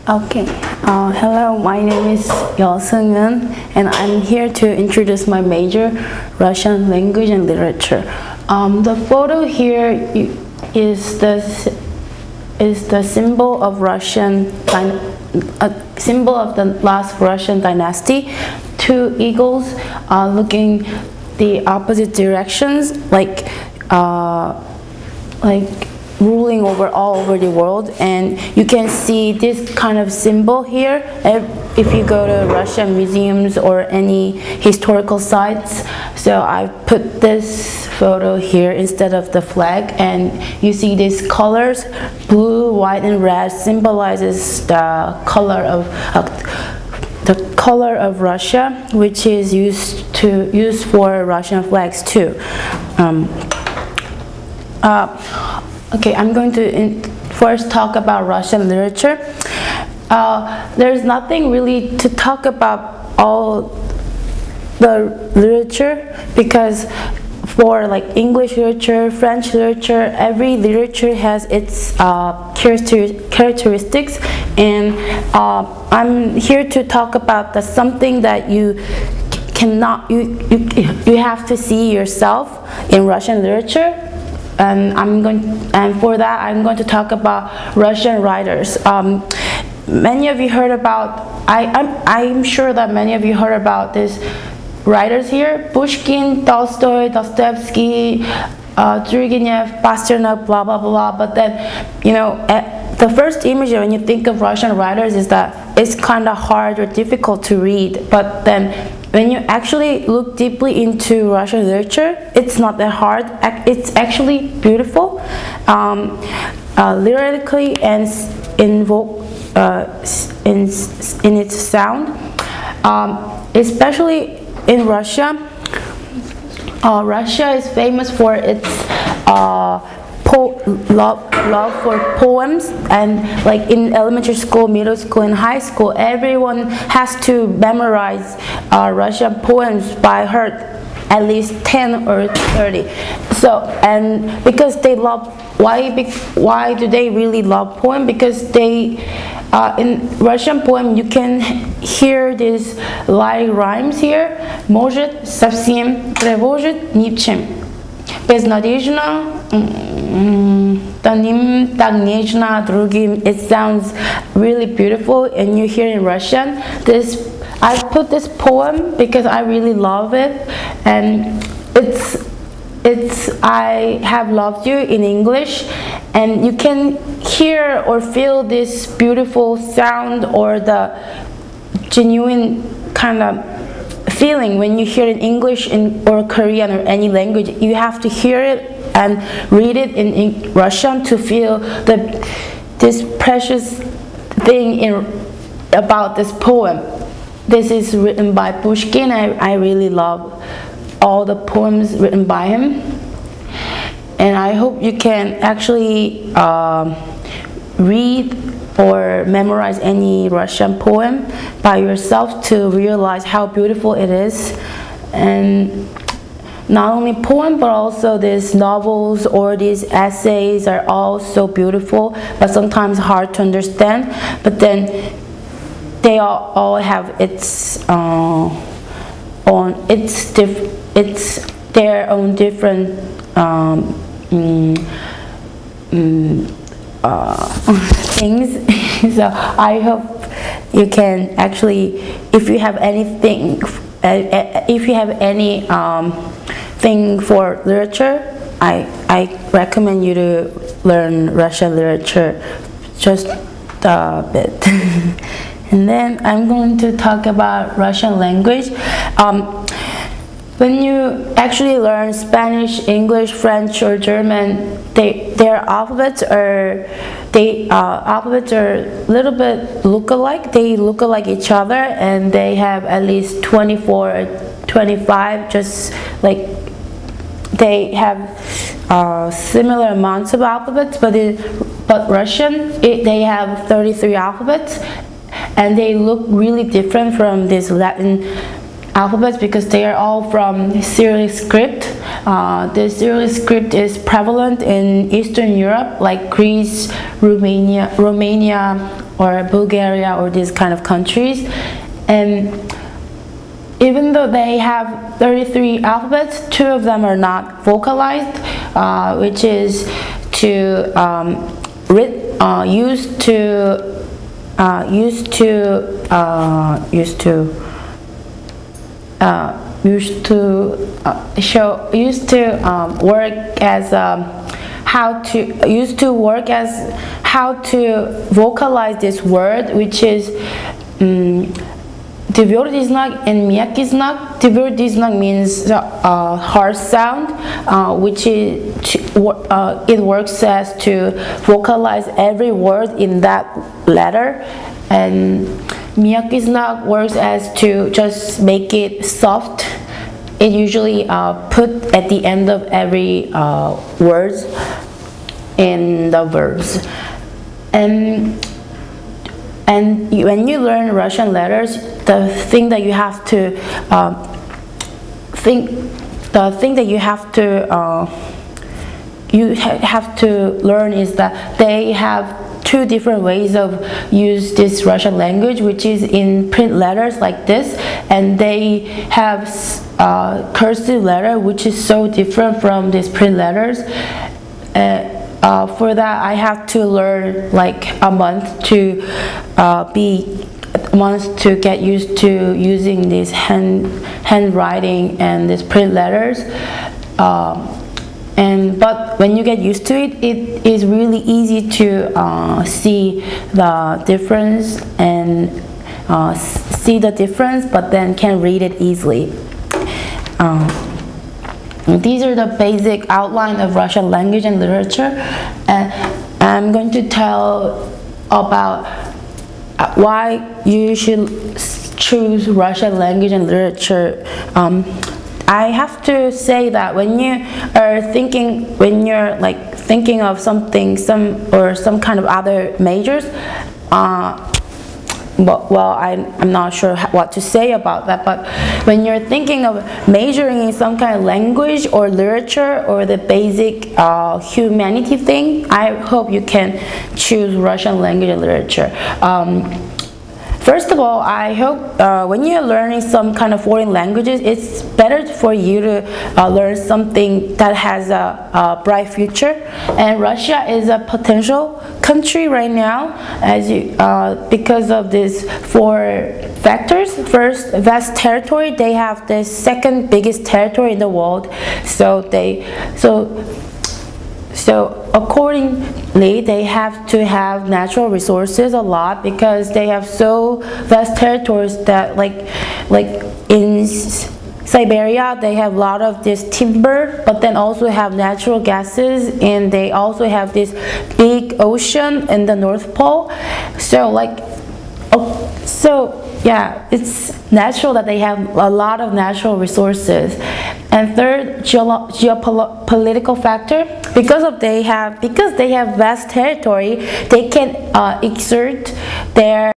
Okay, hello, my name is Seung Eun, and I'm here to introduce my major, Russian language and literature. The photo here is the symbol of symbol of the last Russian dynasty. Two eagles looking the opposite directions, like ruling all over the world. And you can see this kind of symbol here if you go to Russian museums or any historical sites. So I put this photo here instead of the flag, and you see these colors, blue, white, and red, symbolizes the color of Russia, which is used for Russian flags too. Okay, I'm going to first talk about Russian literature. There's nothing really to talk about all the literature, because for like English literature, French literature, every literature has its characteristics, and I'm here to talk about something that you have to see yourself in Russian literature. And for that I'm going to talk about Russian writers. Many of you heard about, I'm sure that many of you heard about these writers here: Pushkin, Tolstoy, Dostoevsky, Turgenev, Pasternak, blah blah blah. But then, you know, the first image when you think of Russian writers is that it's kind of hard or difficult to read. But then when you actually look deeply into Russian literature, it's not that hard. It's actually beautiful, lyrically and in its sound, especially in Russia. Russia is famous for its love for poems, and like in elementary school, middle school, and high school, everyone has to memorize Russian poems by heart, at least 10 or 30. So, and because they love, why do they really love poem? Because they in Russian poem you can hear these lyric rhymes here: может, совсем, тревожит, ничем, безнадежно, Tanim, так нежно, другим. It sounds really beautiful, and you hear in Russian. I put this poem because I really love it, and it's I have loved you in English, and you can hear or feel this beautiful sound or the genuine kind of feeling when you hear in English or Korean or any language. You have to hear it and read it in Russian to feel this precious thing about this poem. This is written by Pushkin. I really love all the poems written by him, and I hope you can actually read or memorize any Russian poem by yourself to realize how beautiful it is. And not only poem, but also these novels or these essays are all so beautiful, but sometimes hard to understand. But then they all have its their own different things. So I hope you can actually, if you have anything, if you have any thing for literature, I recommend you to learn Russian literature just a bit. And then I'm going to talk about Russian language. When you actually learn Spanish, English, French, or German, their alphabets are a little bit look-alike. They look like each other, and they have at least 24 or 25. Just like they have similar amounts of alphabets, but Russian they have 33 alphabets, and they look really different from this Latin alphabets because they are all from Cyrillic script. The Cyrillic script is prevalent in Eastern Europe, like Greece, Romania, or Bulgaria or these kind of countries. And even though they have 33 alphabets, 2 of them are not vocalized, which is used to work as how to vocalize this word, which is Divyordiznak and Miyakiznak. Divyordiznak means harsh sound, which is it works as to vocalize every word in that letter, and Miyakiznak works as to just make it soft. It usually put at the end of every words in the verbs. And when you learn Russian letters, the thing that you have to learn is that they have 2 different ways of use this Russian language, which is in print letters like this, and they have cursive letter, which is so different from these print letters. For that, I have to learn like a month to get used to using this handwriting and these print letters. But when you get used to it, it is really easy to see the difference but then can read it easily. These are the basic outline of Russian language and literature, and I'm going to tell about why you should choose Russian language and literature. I have to say that when you're thinking of some kind of other majors, well, I'm not sure what to say about that, but when you're thinking of majoring in some kind of language or literature or the basic humanity thing, I hope you can choose Russian language and literature. First of all, I hope when you're learning some kind of foreign languages, it's better for you to learn something that has a bright future. And Russia is a potential country right now, because of these 4 factors. First, vast territory. They have the 2nd biggest territory in the world. So accordingly, they have to have natural resources a lot, because they have so vast territories that like in Siberia, they have a lot of this timber, but then also have natural gases, and they also have this big ocean in the North Pole. So yeah, it's natural that they have a lot of natural resources. And third, geopolitical factor, because they have vast territory, they can exert their